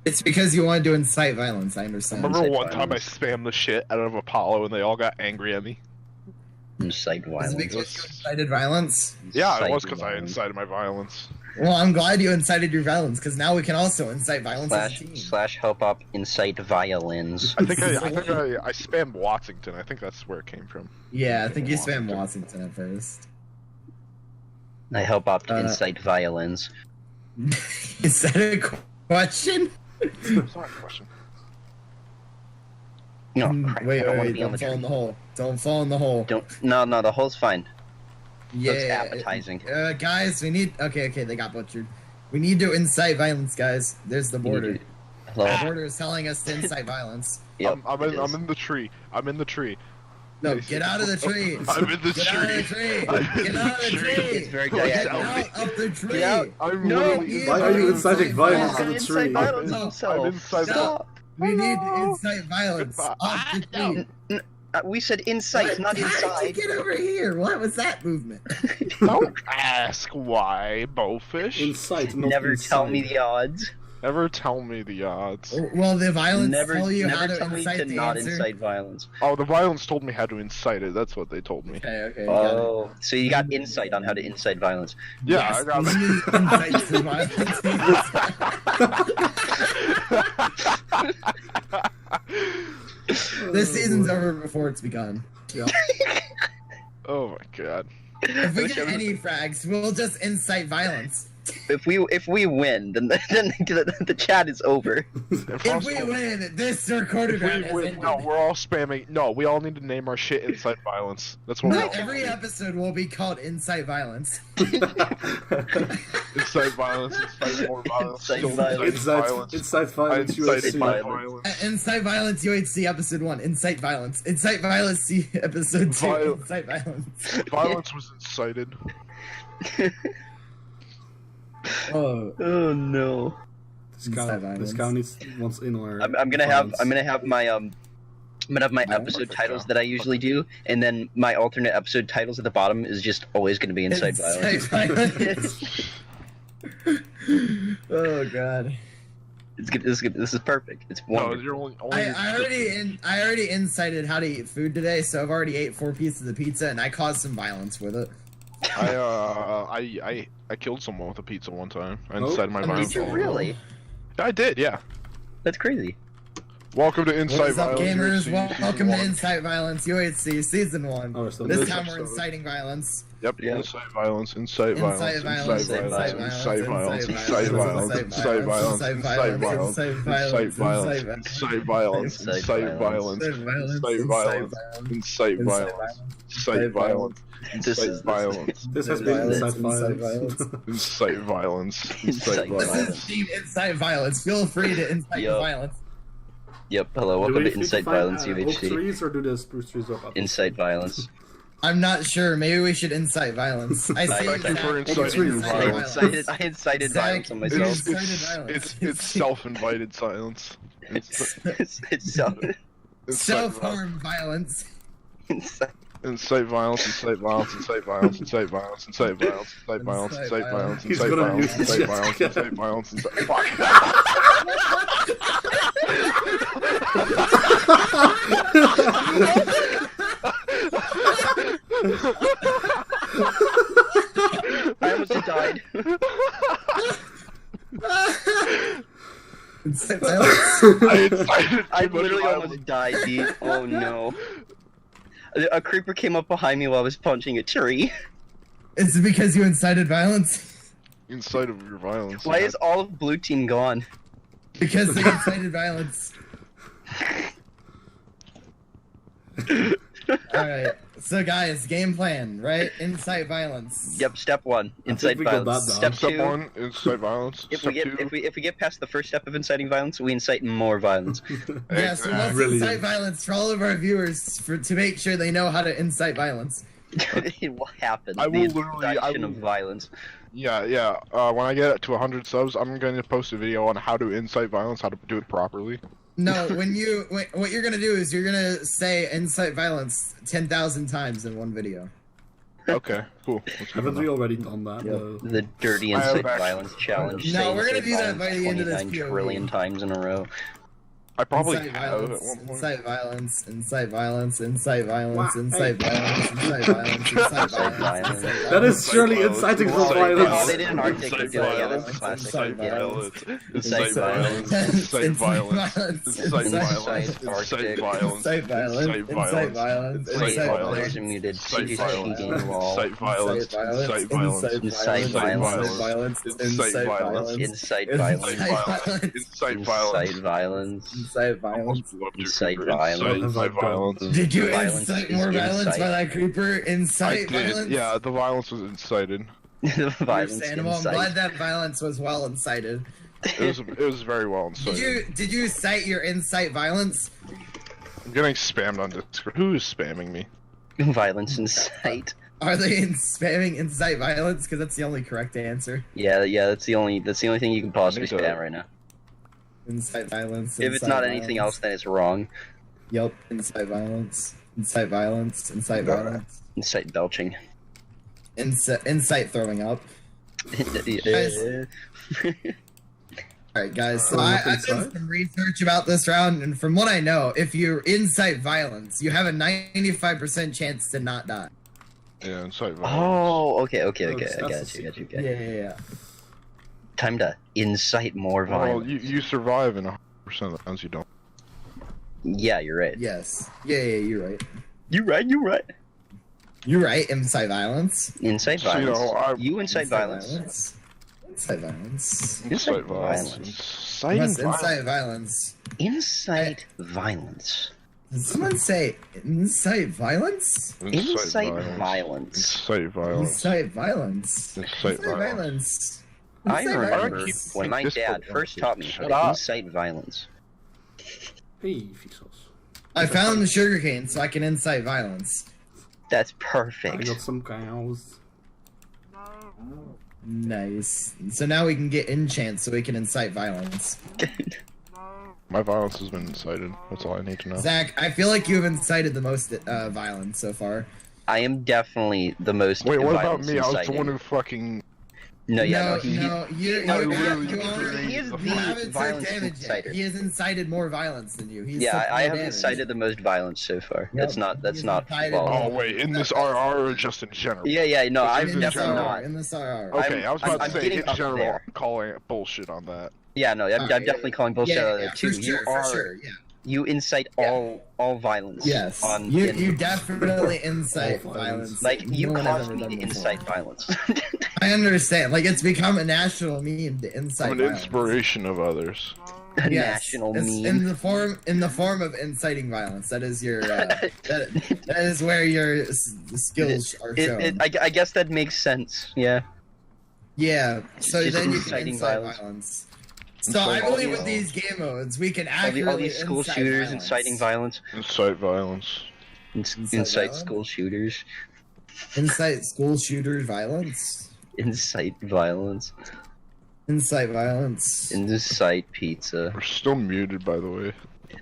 It's because you wanted to incite violence, I understand. Remember Incite one time I violence. spammed the shit out of Apollo and they all got angry at me? Incite Is it violence. because you incited violence? Yeah, it Incite was because I violence. incited my violence. Well, I'm glad you incited your violence, because now we can also incite violence as a team. Slash help up incite violins. I think I spammed Watsington. I think that's where it came from. Yeah, I think you spammed Washington at first. I help opt incite violins. Is that a question? It's not a question. No, crap, Wait, I don't want to wait, be on don't the fall in tree. the hole. Don't fall in the hole. No, the hole's fine. Yeah. Looks appetizing. Guys, we need... Okay, they got butchered. We need to incite violence, guys. There's the border. Hello? The border is telling us to incite violence. Yep, I'm in the tree. I'm in the tree. No, get out of the tree. I'm in the Get out of the tree. Get out of the tree. It's very Get diagonal. out of the tree. Get out. I'm No, literally Why are you inciting violence violence. in the Incite tree? violence No, himself. I'm inside Stop. We need to incite violence off the tree. We said incite, not How'd you inside. get over here? What was that movement? Don't ask why, Bowfish. Incite, not Never tell me incite. the odds. Never tell me the odds. Well, the violence Never, tell you never how to tell me incite to the not answer. incite violence. Oh, the violence told me how to incite it. That's what they told me. Okay, got it. Oh, so you got insight on how to incite violence. Yeah, Yes, I got we need insight to violence. This season's over before it's begun. Yeah. Oh my god. If we get any frags, we'll just incite violence. If we win, then the chat is over. If we win, this recorded round is ended. No, we're all spamming. No, we all need to name our shit incite violence. That's what No, we're every episode will be called Incite Violence. incite violence, incite more violence, Incite still violence. Incite violence, incited UHC. violence. Incite Violence UHC Episode 1, Incite Violence. Incite Violence Episode 2, Incite Violence. Violence was incited. Oh, Oh no! This cow needs wants in or. I'm gonna have my episode titles that I usually do, and then my alternate episode titles at the bottom is just always gonna be incite violence. Violence. Oh god. It's good. This is perfect. It's No, wonderful. you're only. I already incited how to eat food today, so I've already ate 4 pieces of pizza, and I caused some violence with it. I killed someone with a pizza one time. I incited my violence. Did you really? I did, yeah. That's crazy. Welcome to Incite What is up, Violence. gamers? UHC, Welcome to season Incite Violence UHC Season 1. Oh, so This this time we're episode. inciting violence. Yep, Yeah. incite violence, incite violence, Incite violence, incite violence, incite violence, incite incite violence, incite violence, incite violence, incite violence, incite violence, incite violence, incite violence, incite violence, incite violence, incite violence, This has been incite violence. incite violence, incite Incite This violence. is Team Incite Violence. Feel free to incite Yo. violence. Yep. Hello. Welcome to Incite Violence Oak UHC. trees or do the spruce trees up? Incite violence. I'm not sure. Maybe we should incite violence. I see Thank you for Zach, inciting incite violence. I incited violence on Zach, myself. you incited violence. It's self-invited silence. It's self. Self-harm violence. Incite violence, incite violence, incite violence, incite violence, incite violence, incite violence, incite violence, He's incite gonna violence, use incite his violence, jet. incite violence, incite fuck. I almost died. Incite violence. I incited I too much literally violence. almost died, dude. Oh no. A creeper came up behind me while I was punching a tree. Is it because you incited violence? Inside of your violence. Why is all of blue team gone? Because they incited violence. Alright, so guys, game plan, right? Incite violence. Yep. Step 1, incite we got violence. that Step down. Step 2, 1, incite violence. if Step we get 2, if we get past the first step of inciting violence, we incite more violence. Yeah, so let's Brilliant. incite violence for all of our viewers to make sure they know how to incite violence. It will happen. I will the literally- I incitation will- of violence. yeah. When I get to 100 subs, I'm going to post a video on how to incite violence, how to do it properly. No, what you're gonna do is you're gonna say incite violence 10,000 times in one video. Okay, cool. Haven't we already done that? The dirty Incite Violence challenge. No, we're gonna do that by the end of this 29 trillion times in a row. I probably Incite have violence, at one point. incite violence, incite violence, incite violence, What? incite violence, incite violence, incite violence. That is surely inciting for Oh, violence. they did an Arctic video. Yeah, that's a classic. Incite violence. Incite violence. Incite violence. Incite violence. Incite violence. Incite violence. Wait, Incite all violence. players are muted. Incite CJ's violence. cheating wall. Incite violence. Incite violence. Incite violence. Incite violence. Incite Incite violence. violence. Incite violence. Incite violence. Incite violence. Incite violence. Incite violence. Did you Violence incite is more violence incite. by that creeper? I Incite did. violence? Yeah, the violence was incited. The violence Understandable. I'm incite. glad that violence was well incited. It was very well incited. Did you cite your incite violence? I'm getting spammed on Discord. Who is spamming me? Violence incite. Are they spamming incite violence? Because that's the only correct answer. Yeah, that's the only thing you can possibly I need to- spam right now. Incite violence. If it's not anything else, then it's wrong. Yep. Incite violence. Incite violence. Incite violence. Incite belching. Incite throwing up. Alright, guys. So I've done some research about this round, and from what I know, if you incite violence, you have a 95% chance to not die. Yeah, incite violence. Oh, okay. I That's got you. Yeah. Time to incite more Well, violence. you survive in 100% of the times you don't. Yeah, you're right. Yes. Yeah, you're right. You're right. You're right, incite violence. Incite So, you violence. know, You incite violence. Incite violence. Incite violence. Inciting Yes, violence. incite violence. Incite violence. Did someone say incite violence? Incite violence. Incite violence. Incite violence. Incite violence. I Incite remember violence. when my dad first taught me how to incite violence. Hey, Fixos. I found the sugarcane so I can incite violence. That's I perfect. got some cows. Nice. So now we can get enchants so we can incite violence. My violence has been incited. That's all I need to know. Zach, I feel like you've incited the most violence so far. I am definitely the most. Wait, what about violence me? I was the inciting. one who fucking. You you he is the haven't violence took damage yet. inciter. He has incited more violence than you. He's Yeah, took I more have damage. incited the most violence so far. Yep. That's not incited flawless. Oh wait, in this RR or just in general? Yeah, no, This I'm is in definitely general. not. In this RR. Okay, I was about I'm to say getting in up general, there. calling bullshit on that. Yeah, no, I'm Alright, definitely calling bullshit out of Yeah, that too. for sure, yeah. You incite all violence. Yes. On You definitely incite All violence. like you No one has caused ever me done to before. incite violence. I understand. Like, it's become a national meme to incite I'm an violence. inspiration of others. A Yes, national it's meme. in the form of inciting violence. That is your that is where your skills are shown. I guess that makes sense. Yeah. Yeah. So Just then you can inciting incite violence. violence. So I believe with violence. these game modes, we can All accurately these school incite shooters violence. inciting violence. Incite violence. Incite violence? school shooters. Incite school shooters violence. Incite violence. Incite violence. Incite pizza. We're still muted, by the way.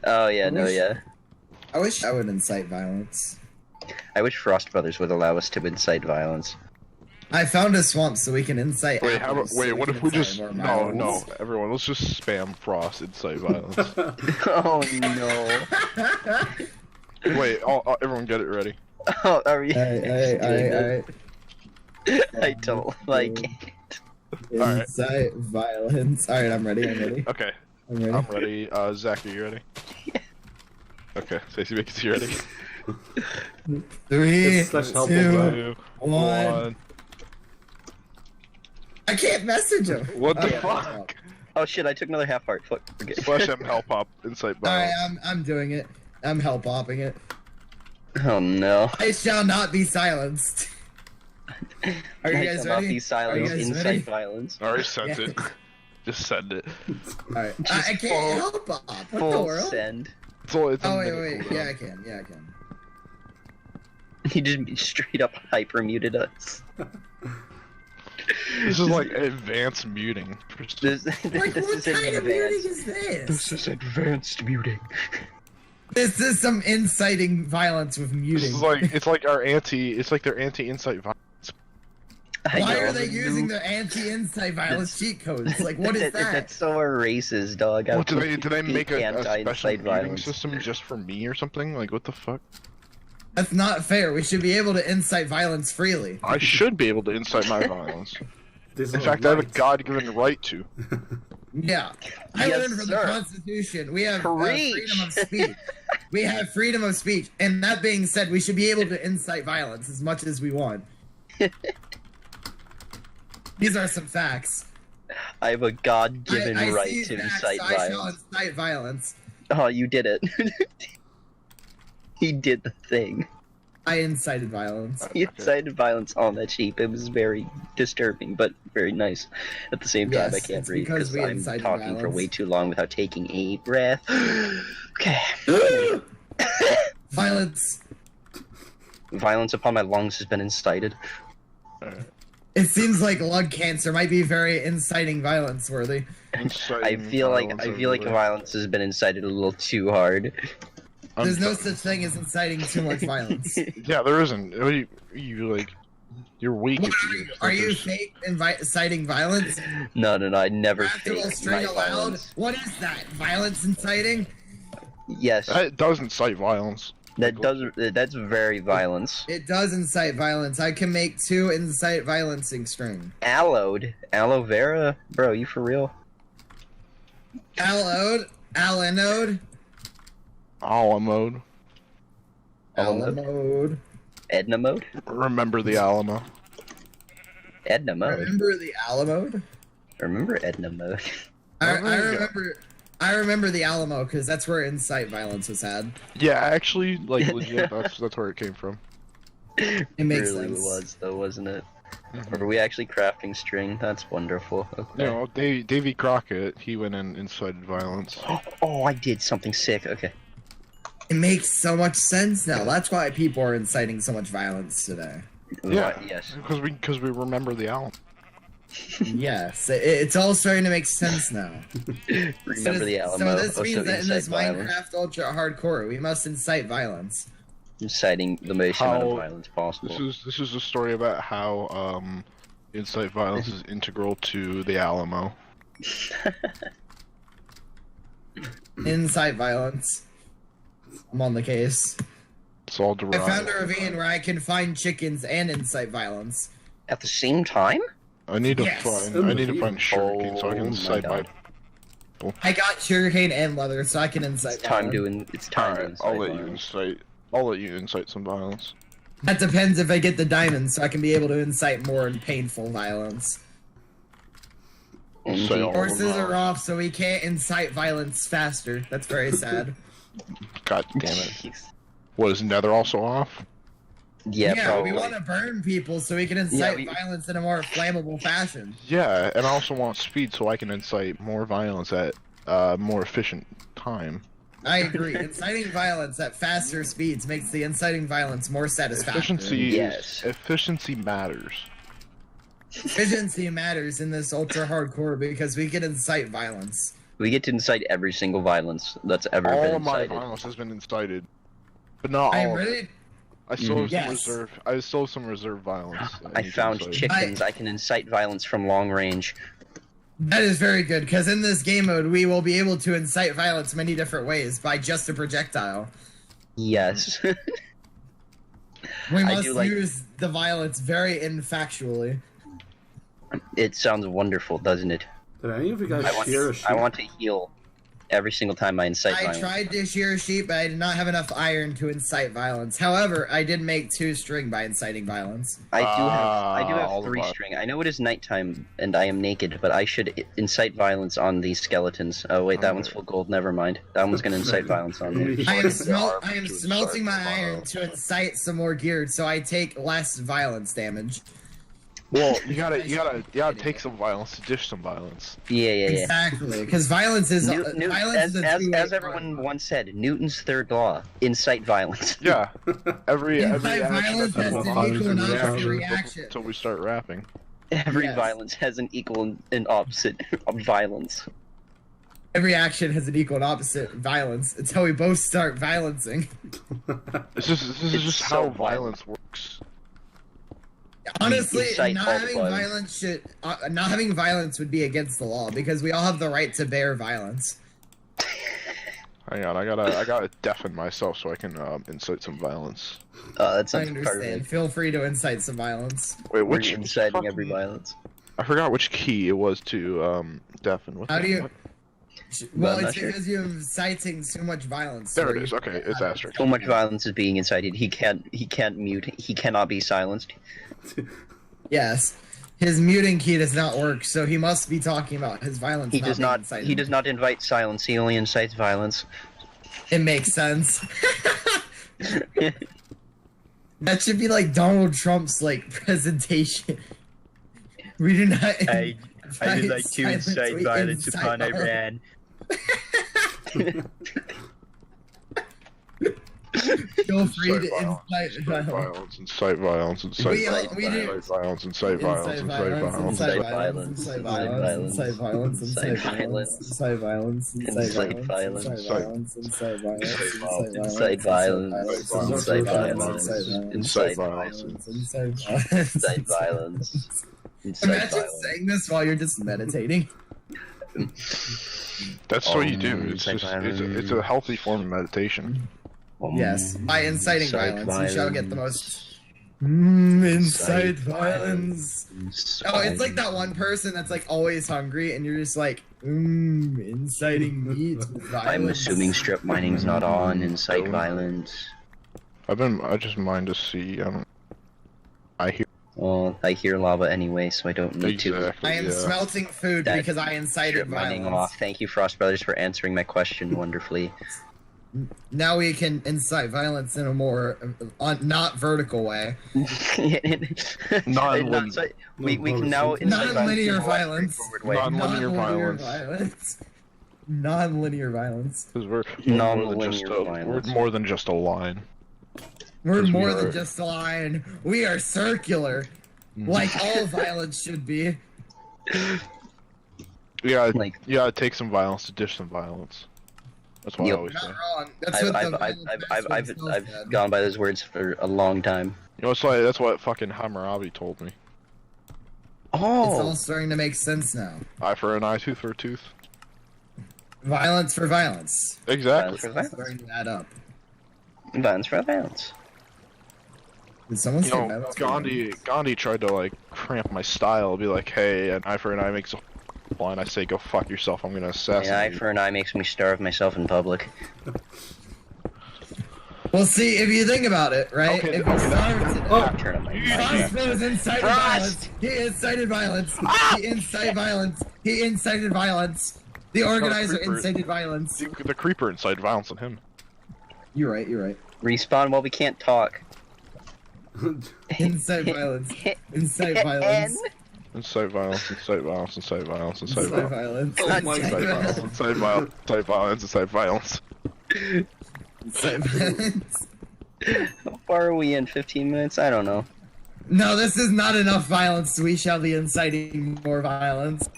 Oh yeah, no, yeah. I wish I would incite violence. I wish Frost Brothers would allow us to incite violence. I found a swamp so we can incite. Wait, apples, so what can if we incite just more no, violence. everyone, let's just spam Frost incite violence. Oh no. Wait, everyone get it ready. Oh, are we? Alright. I don't like it. Alright. Incite violence. Alright, I'm ready. Okay, I'm ready. I'm ready. Zach, are you ready? Okay, Stacey Bakers, you ready? 3, It's slash help 2, on 2, 1. I can't message him. What the Okay, fuck? Oh shit! I took another half heart. Fuck. Forget. Slash M help up incite Alright, violence. I'm doing it. I'm help hopping it. Oh no. I shall not be silenced. Are you I guys shall not ready? be Are you silenced. guys Incite ready? violence. I already sent Yeah. it. Just send it. Alright. I Just can't help hop. What the Full world? send. It's only Oh, a wait. minute Yeah, cooldown. I can. Yeah, I can. He just straight up hyper muted us. This is like advanced muting. This Like, is what an kind of muting advanced. is this? is advanced muting. This is some inciting violence with muting. It's like their anti-incite violence. Why are they using their anti-incite violence cheat codes? Like, what is that? That's so racist, dog. What, do they make a special muting system just for me or something? Like, what the fuck? That's not fair. We should be able to incite violence freely. I should be able to incite my violence. In fact, I have a God-given right to. Yeah. I learned from the Constitution. We have freedom of speech. We have freedom of speech. And that being said, we should be able to incite violence as much as we want. These are some facts. I have a God-given right to incite violence. I shall incite violence. Oh, you did it. He did the thing. I incited violence. He incited violence on that sheep. It was very disturbing, but very nice. At the same time, I can't breathe because I'm talking for way too long without taking a breath. Okay. Violence. Violence upon my lungs has been incited. It seems like lung cancer might be very inciting violence worthy. I feel like violence has been incited a little too hard. There's no such thing as inciting too much violence. Yeah, there isn't. You're weak. Are you fake inciting violence? No, I never fake violence. What is that? Violence inciting? Yes. That does incite violence. That's very violence. It does incite violence. I can make 2 incite violencing string. Aloe vera? Bro, you for real? Alinode? Alamode. Alamode. Edna mode? Remember the Alamo. Edna mode. Remember the Alamode? Remember Edna mode. I remember the Alamo because that's where incite violence was had. Yeah, actually, like legit, that's where it came from. It makes sense. It was though, wasn't it? Are we actually crafting string? That's wonderful. Okay. You know, Davy Crockett, he went and incited violence. Oh, I did something sick. Okay. It makes so much sense now. That's why people are inciting so much violence today. Yeah, yes. Because we remember the Alamo. Yes, it's all starting to make sense now. Remember the Alamo. So this means that in this Minecraft Ultra Hardcore, we must incite violence. Inciting the most amount of violence possible. This is a story about how incite violence is integral to the Alamo. Incite violence. I'm on the case. It's all derived. I found a ravine where I can find chickens and incite violence. At the same time? I need to find sugarcane so I can incite violence. I got sugarcane and leather, so I can incite violence. It's time to incite violence. I'll let you incite some violence. That depends if I get the diamonds, so I can be able to incite more painful violence. Horses are off, so we can't incite violence faster. That's very sad. God damn it. What, is Nether also off? Yeah, we want to burn people so we can incite violence in a more flammable fashion. Yeah, and I also want speed so I can incite more violence at a more efficient time. I agree. Inciting violence at faster speeds makes the inciting violence more satisfactory. Efficiency matters. Efficiency matters in this ultra hardcore because we can incite violence. We get to incite every single violence that's ever been incited. All of my violence has been incited, but not all. I still have some reserve. I still have some reserve violence. I found chickens. I can incite violence from long range. That is very good, because in this game mode, we will be able to incite violence many different ways by just a projectile. Yes. We must use the violence very infactually. It sounds wonderful, doesn't it? Did any of you guys shear a sheep? I want to heal every single time I incite violence. I tried to shear a sheep, but I did not have enough iron to incite violence. However, I did make 2 string by inciting violence. I do have 3 string. I know it is nighttime and I am naked, but I should incite violence on these skeletons. Oh wait, that one's full gold. Never mind. That one's gonna incite violence on me. I am smelting my iron to incite some more gear, so I take less violence damage. Well, you gotta take some violence to dish some violence. Yeah. Exactly, because violence is as everyone once said, Newton's third law: incite violence. Yeah, every violence has an equal and opposite reaction until we start rapping. Every violence has an equal and opposite of violence. Every action has an equal and opposite violence until we both start violencing. This is just how violence works. Honestly, not having violence would be against the law because we all have the right to bear violence. Hang on, I gotta deafen myself so I can incite some violence. That's I understand. Feel free to incite some violence. Wait, which inciting every violence? I forgot which key it was to deafen. How do you? Well, it's because you're inciting so much violence. There it is. Okay, it's asterisk. So much violence is being incited. He can't mute. He cannot be silenced. Yes. His muting key does not work, so he must be talking about his violence. He does not invite silence. He only incites violence. It makes sense. That should be like Donald Trump's like presentation. We do not. I would like to incite violence upon Iran. Feel free to incite violence. Incite violence. Incite violence. Incite violence. Incite violence. Incite violence. Incite violence. Incite violence. Incite violence. Incite violence. Incite violence. Incite violence. Incite violence. Incite violence. Incite violence. Incite violence. Imagine saying this while you're just meditating. That's what you do. It's just it's a healthy form of meditation. Yes, by inciting violence, you shall get the most. Incite violence. Oh, it's like that one person that's like always hungry, and you're just like, inciting meat with violence. I'm assuming strip mining's not on. Incite violence. I just mind to see. I hear. Well, I hear lava anyway, so I don't need to. I am smelting food because I incited violence. Off. Thank you, Frost Brothers, for answering my question wonderfully. Now we can incite violence in a more not vertical way. We can now non-linear violence. Non-linear violence. Non-linear violence. Because we're more than just a line. We're more than just a line. We are circular, like all violence should be. Yeah, it takes some violence to dish some violence. That's what I always say. Wrong. That's I've gone by those words for a long time. You know, that's what fucking Hammurabi told me. Oh, it's all starting to make sense now. Eye for an eye, tooth for a tooth. Violence for violence. Exactly. It's starting to add up. Violence for violence. Did someone say violence? Gandhi tried to like cramp my style, be like, hey, an eye for an eye makes a line. I say, go fuck yourself. I'm gonna assassinate. An eye for an eye makes me starve myself in public. Well, see, if you think about it, right? Okay, if you starve to turn on my Frost incited violence. He incited violence. He incited violence. He incited violence. The organizer incited violence. The creeper incited violence on him. You're right. You're right. Respawn while we can't talk. Incite violence. Incite violence. Incite violence. Incite violence. Incite violence. Incite violence. Oh my god. Incite violence. Incite violence. Incite violence. Incite violence. How far are we in? 15 minutes? I don't know. No, this is not enough violence. We shall be inciting more violence.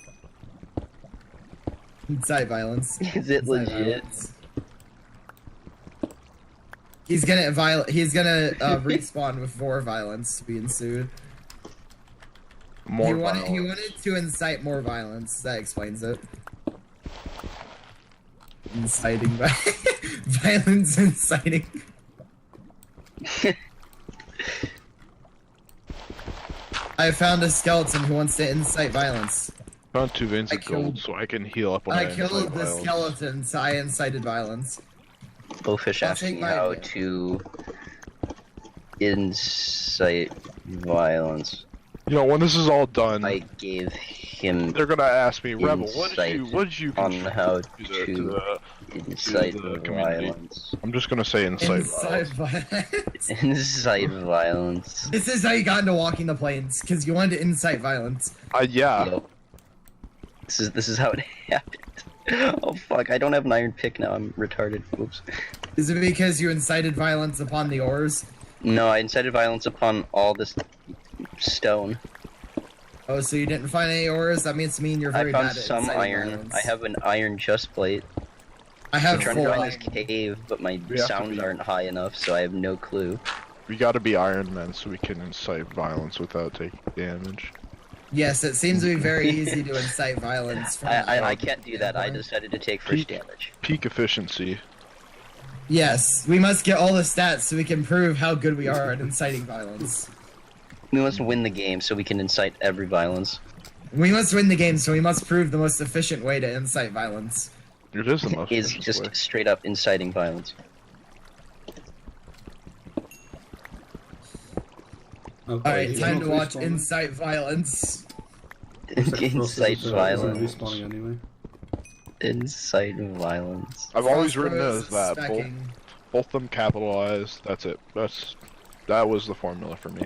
Incite violence. Is it legit? Violence. He's gonna respawn with more violence to be ensued. He wanted to incite more violence. That explains it. Inciting violence, inciting. I found a skeleton who wants to incite violence. Found 2 veins of gold, so I can heal up when I killed the skeleton, so I incited violence. Bowfish asking how to incite violence. You know, when this is all done, I gave him. They're gonna ask me, Rebel, what did you on how to incite violence? I'm just gonna say incite violence. Incite violence. This is how you got into Walking the Plains, because you wanted to incite violence. Yeah. Yep. This is how it happened. Oh fuck! I don't have an iron pick now. I'm retarded. Oops. Is it because you incited violence upon the ores? No, I incited violence upon all this stone. Oh, so you didn't find any ores? That means you're very bad at some iron. violence. I have an iron chest plate. I have I'm trying full to iron. join this cave, but my sounds aren't high enough, so I have no clue. We gotta be Iron Men so we can incite violence without taking damage. Yes, it seems to be very easy to incite violence. I can't do that. I decided to take first damage. Peak efficiency. Yes, we must get all the stats so we can prove how good we are at inciting violence. We must win the game so we can incite every violence. We must win the game, so we must prove the most efficient way to incite violence. It is the most Is just way. straight up inciting violence. Okay, Alright, time to watch Incite Violence. Incite violence. Respawning anyway. Incite violence. I've always written it as that. Specking. Both them capitalized. That's it. That was the formula for me.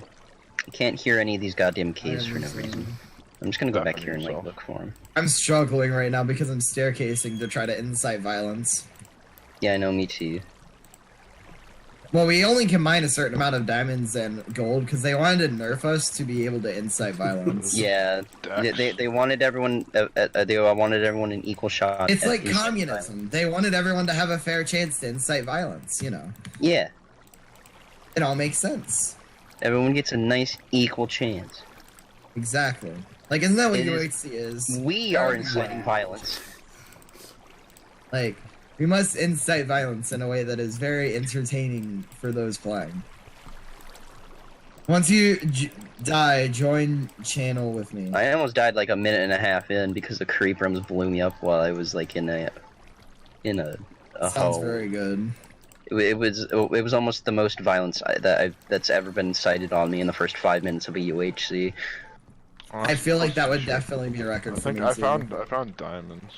I can't hear any of these goddamn caves for no reason. I'm just gonna go back here and like yourself. look for them. I'm struggling right now because I'm staircasing to try to incite violence. Yeah, I know, me too. Well, we only can mine a certain amount of diamonds and gold because they wanted to nerf us to be able to incite violence. Yeah, they wanted everyone. They wanted everyone an equal shot. It's at like inciting communism. violence. They wanted everyone to have a fair chance to incite violence, you know. Yeah, It all makes sense. everyone gets a nice equal chance. Exactly. Like, isn't that what It is- UHC is? We are inciting violence. Like, we must incite violence in a way that is very entertaining for those playing. Once you die, join channel with me. I almost died like a minute and a half in because the creeper almost blew me up while I was like in a Sounds hole. very good. It was almost the most violence that's ever been incited on me in the first 5 minutes of a UHC. I feel like that would definitely be a record I for think me I too. found diamonds.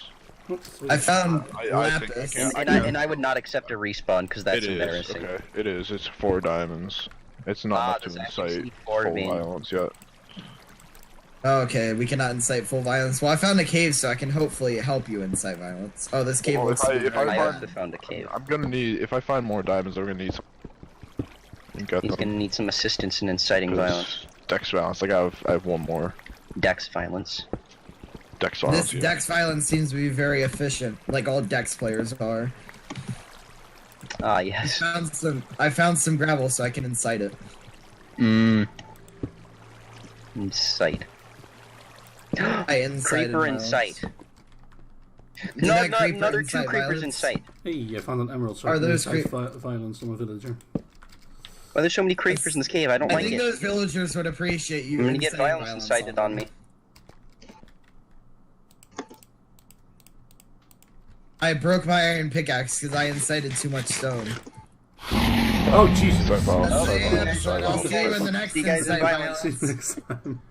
I found I think I lapis. can- And I would not accept a respawn because that's It is. embarrassing. Okay. It is. It's 4 diamonds. It's not enough there's to actually incite four full being- violence yet. Okay, we cannot incite full violence. Well, I found a cave, so I can hopefully help you incite violence. Oh, this cave Well, looks if I I find- also found a cave. I'm gonna need. If I find more diamonds, I'm gonna need some. Get He's them. gonna need some assistance in inciting violence. Dex Balance. Like I have one more. Dex violence. Dex Balance. This yeah. Dex violence seems to be very efficient, like all Dex players are. Ah, yes. I found some gravel, so I can incite it. Incite. I incited Creeper violence. incite. Did No, that no, creeper another 2 incite creepers violence? incite. Hey, I found an emerald. So Are I can those incite violence on a villager. Why there's so many creepers in this cave? I don't I like think it. those villagers would appreciate you. I'm gonna get inciting violence incited on them. me. I broke my iron pickaxe because I incited too much stone. Oh Jesus! Incite violence. Oh, Incite yeah. violence. Incite I'll violence. see you in the next See you guys in incite violence. See violence. you next time.